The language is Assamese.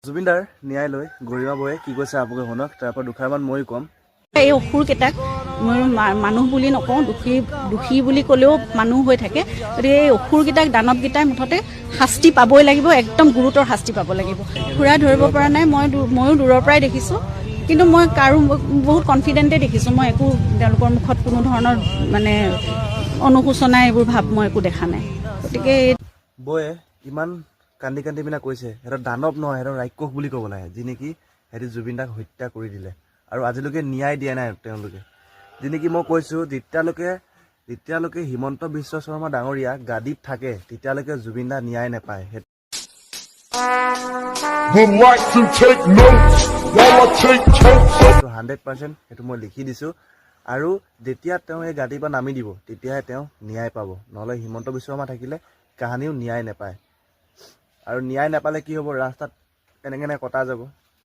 জুবিনদাৰ ন্যায় লৈ গৰিমা বৌয়ে কি কৈছে আপোনালোকে শুনক, তাৰপৰা দুষাৰমান ময়ো ক'ম। এই অসুৰকেইটাক মই মানুহ বুলি নকওঁ, দোষী বুলি ক'লেও মানুহ হৈ থাকে। গতিকে এই অসুৰকেইটাক দানৱকেইটাই মুঠতে শাস্তি পাবই লাগিব, একদম গুৰুতৰ শাস্তি পাব লাগিব। ঘূৰাই ধৰিব পৰা নাই, ময়ো দূৰৰ পৰাই দেখিছোঁ, কিন্তু মই কাৰো বহুত কনফিডেণ্টে দেখিছোঁ। মই একো তেওঁলোকৰ মুখত কোনো ধৰণৰ মানে অনুশোচনা এইবোৰ ভাৱ মই একো দেখা নাই। গতিকে বৌয়ে ইমান কান্দি কান্দি পিনে কৈছে সিহঁতৰ দানৱ নহয়, সিহঁতৰ ৰাক্ষস বুলি ক'ব লাগে, যি নেকি সিহঁতি জুবিনদাক হত্যা কৰি দিলে আৰু আজিলৈকে ন্যায় দিয়া নাই তেওঁলোকে। যি নেকি মই কৈছোঁ যেতিয়ালৈকে হিমন্ত বিশ্ব শৰ্মা ডাঙৰীয়া গাদীত থাকে তেতিয়ালৈকে জুবিনদা ন্যায় নাপায়। Would like to take notes while I take totes. 100% সেইটো মই লিখি দিছোঁ আৰু যেতিয়া তেওঁ এই গাড়ীৰ পৰা নামি দিব তেতিয়াহে তেওঁ ন্যায় পাব, নহ'লে হিমন্ত বিশ্ব শৰ্মা থাকিলে কাহানিও ন্যায় নাপায়। আৰু ন্যায় নাপালে কি হ'ব, ৰাস্তাত এনেকৈ কটা যাব।